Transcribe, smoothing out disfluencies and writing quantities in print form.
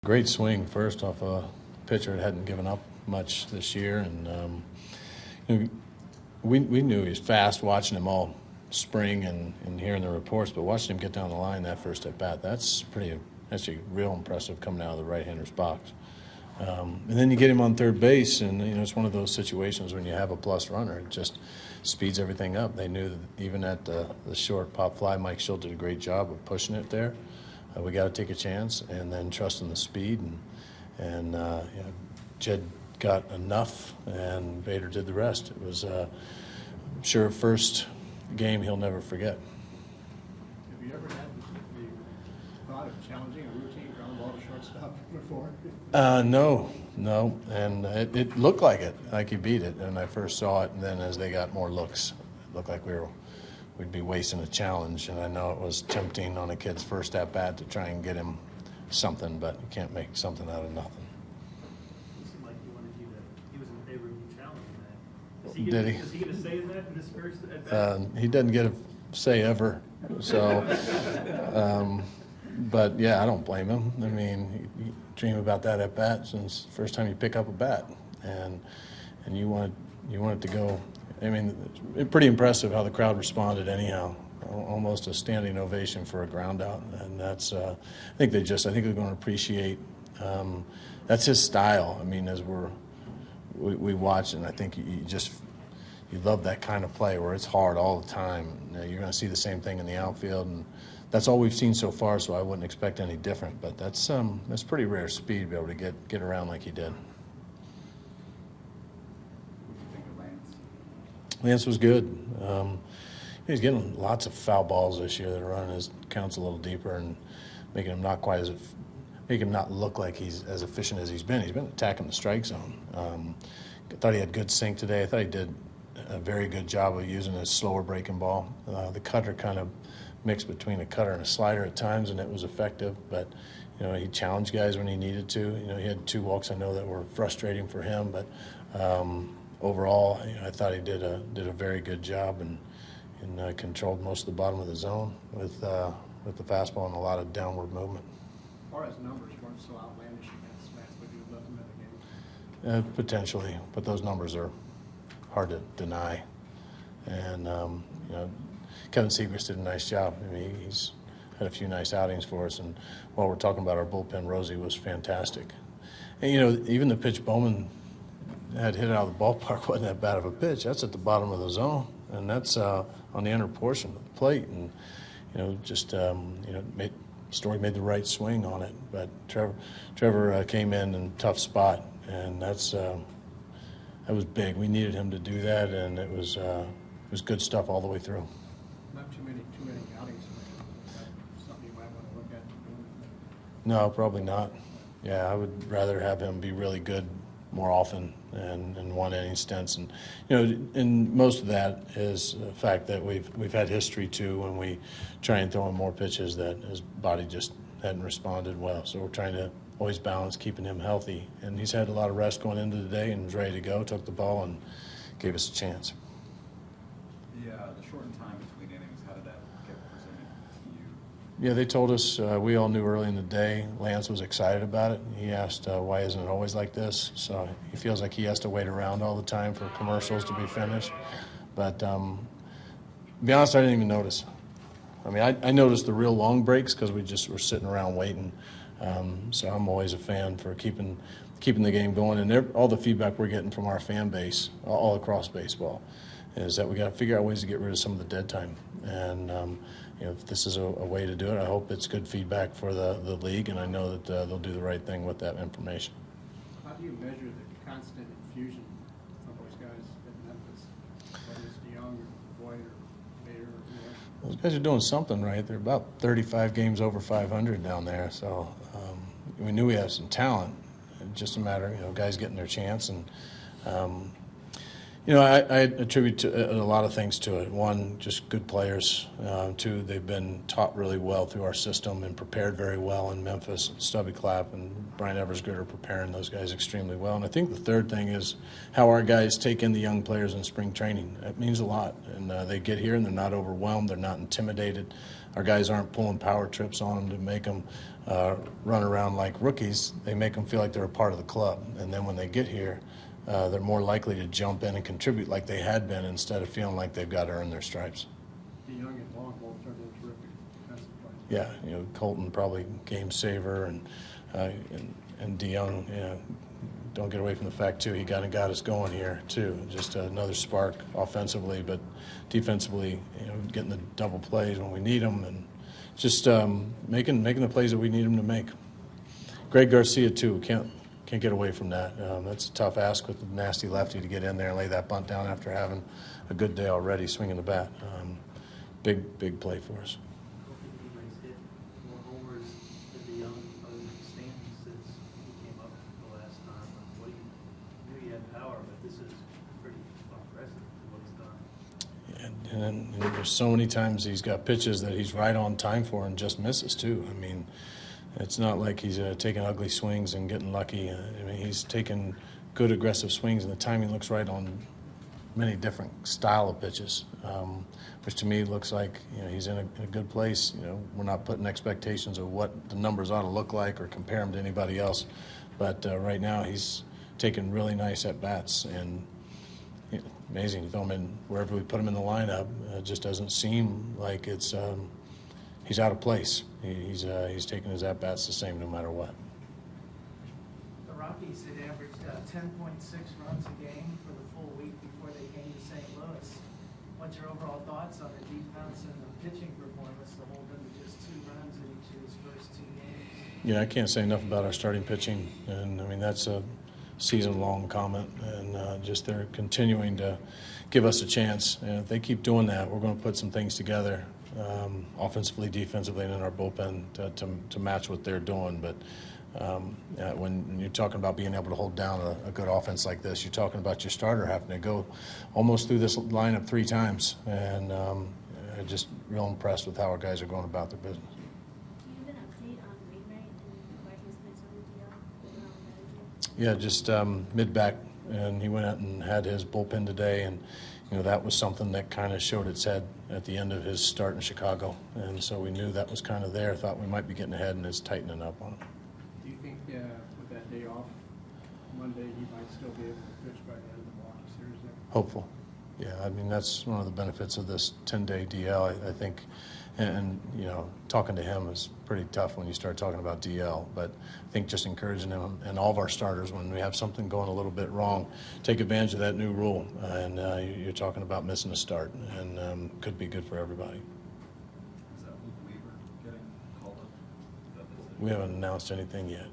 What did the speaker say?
great swing first off a pitcher that hadn't given up much this year, and we knew he was fast watching him all spring and hearing the reports, but watching him get down the line that first at bat, that's actually real impressive coming out of the right-hander's box. And then you get him on third base, and it's one of those situations when you have a plus runner, it just speeds everything up. They knew that even at the short pop fly, Mike Schilt did a great job of pushing it there. We got to take a chance and then trust in the speed, and Jed got enough, and Bader did the rest. It was I'm sure first game he'll never forget. Have you ever had the thought of challenging a routine ground ball to shortstop before? No, and it looked like he beat it, and I first saw it, and then as they got more looks, it looked like we'd be wasting a challenge, and I know it was tempting on a kid's first at bat to try and get him something, but you can't make something out of nothing. It seemed like he was in favor of you challenging that. Did he? Is he going to say that in this first at bat? He doesn't get a say ever, so. But yeah, I don't blame him. I mean, you dream about that at bat since the first time you pick up a bat, and you want it to go. I mean, it's pretty impressive how the crowd responded. Anyhow, almost a standing ovation for a ground out, and that's. I think they're going to appreciate. That's his style. I mean, as we watch, and I think you love that kind of play where it's hard all the time. You're going to see the same thing in the outfield, and that's all we've seen so far. So I wouldn't expect any different. But that's pretty rare speed to be able to get around like he did. What do you think of Lance? Lance was good. He's getting lots of foul balls this year that are running his counts a little deeper and making him not look like he's as efficient as he's been. He's been attacking the strike zone. I thought he had good sink today. I thought he did a very good job of using his slower breaking ball. The cutter kind of mixed between a cutter and a slider at times, and it was effective. But he challenged guys when he needed to. He had 2 walks I know that were frustrating for him, but overall, I thought he did a very good job and controlled most of the bottom of the zone with the fastball and a lot of downward movement. As far as numbers weren't so outlandish against Lance, would you have left him in the game? Potentially, but those numbers are hard to deny. And Kevin Segrist did a nice job. I mean, he's had a few nice outings for us, and while we're talking about our bullpen, Rosie was fantastic. And even the pitch Bowman had hit out of the ballpark wasn't that bad of a pitch. That's at the bottom of the zone, and that's on the inner portion of the plate. And Story made the right swing on it, but Trevor came in tough spot, and that was big. We needed him to do that, and it was good stuff all the way through. Not too many outings. Is that something you might want to look at? No, probably not. Yeah, I would rather have him be really good more often and one inning stints, and most of that is the fact that we've had history too when we try and throw him more pitches that his body just hadn't responded well. So we're trying to always balance keeping him healthy, and he's had a lot of rest going into the day and was ready to go. Took the ball and gave us a chance. The shortened time between innings, how did that get presented to you? Yeah, they told us, we all knew early in the day. Lance was excited about it. He asked, why isn't it always like this? So he feels like he has to wait around all the time for commercials to be finished. But to be honest, I didn't even notice. I mean, I noticed the real long breaks because we just were sitting around waiting. So I'm always a fan for keeping the game going. And all the feedback we're getting from our fan base all across baseball is that we got to figure out ways to get rid of some of the dead time. And if this is a way to do it, I hope it's good feedback for the league, and I know that they'll do the right thing with that information. How do you measure the constant infusion of those guys at Memphis, whether it's DeYoung or Boyd or Bader or whoever? Those guys are doing something right. They're about 35 games over 500 down there, so we knew we had some talent. It's just a matter, guys getting their chance, and I attribute a lot of things to it. One, just good players. Two, they've been taught really well through our system and prepared very well in Memphis. Stubby Clapp and Brian Eversgood are preparing those guys extremely well. And I think the third thing is how our guys take in the young players in spring training. That means a lot. And they get here and they're not overwhelmed. They're not intimidated. Our guys aren't pulling power trips on them to make them run around like rookies. They make them feel like they're a part of the club. And then when they get here, they're more likely to jump in and contribute like they had been instead of feeling like they've got to earn their stripes. The young and long both turned into terrific defensive players. Yeah, Colton probably game saver, and DeYoung, don't get away from the fact too he got us going here too. Just another spark offensively, but defensively, getting the double plays when we need them, and just making the plays that we need them to make. Greg Garcia too can't get away from that. That's a tough ask with the nasty lefty to get in there and lay that bunt down after having a good day already swinging the bat. Big play for us. I don't think anybody's hit more homers than the young other than Stanton since he came up the last time. What knew he had power, but this is pretty impressive what he's done. And there's so many times he's got pitches that he's right on time for and just misses too. I mean, it's not like he's taking ugly swings and getting lucky. He's taking good aggressive swings, and the timing looks right on many different style of pitches, which to me looks like he's in a good place. We're not putting expectations of what the numbers ought to look like or compare him to anybody else, but right now he's taking really nice at bats, and amazing. You throw him in wherever we put him in the lineup, it just doesn't seem like it's he's out of place. He's taking his at bats the same no matter what. The Rockies had averaged 10.6 runs a game for the full week before they came to St. Louis. What's your overall thoughts on the defense and the pitching performance to hold them to just 2 runs in each of his first 2 games? Yeah, I can't say enough about our starting pitching, and that's a season-long comment, and just they're continuing to give us a chance. And if they keep doing that, we're going to put some things together, offensively, defensively, and in our bullpen to match what they're doing. But when you're talking about being able to hold down a good offense like this, you're talking about your starter having to go almost through this lineup 3 times, and I'm just real impressed with how our guys are going about their business. Do you have an update on Wainwright and why he's been so Yeah, just mid-back, and he went out and had his bullpen today, and that was something that kind of showed its head at the end of his start in Chicago, and so we knew that was kind of there. Thought we might be getting ahead, and it's tightening up on him. Do you think with that day off Monday, he might still be able to pitch by the end of the Milwaukee series there? Hopeful. Yeah, that's one of the benefits of this 10-day DL, I think. And talking to him is pretty tough when you start talking about DL. But I think just encouraging him and all of our starters, when we have something going a little bit wrong, take advantage of that new rule. And you're talking about missing a start, and could be good for everybody. Is that Luke Weaver getting called up? We haven't announced anything yet.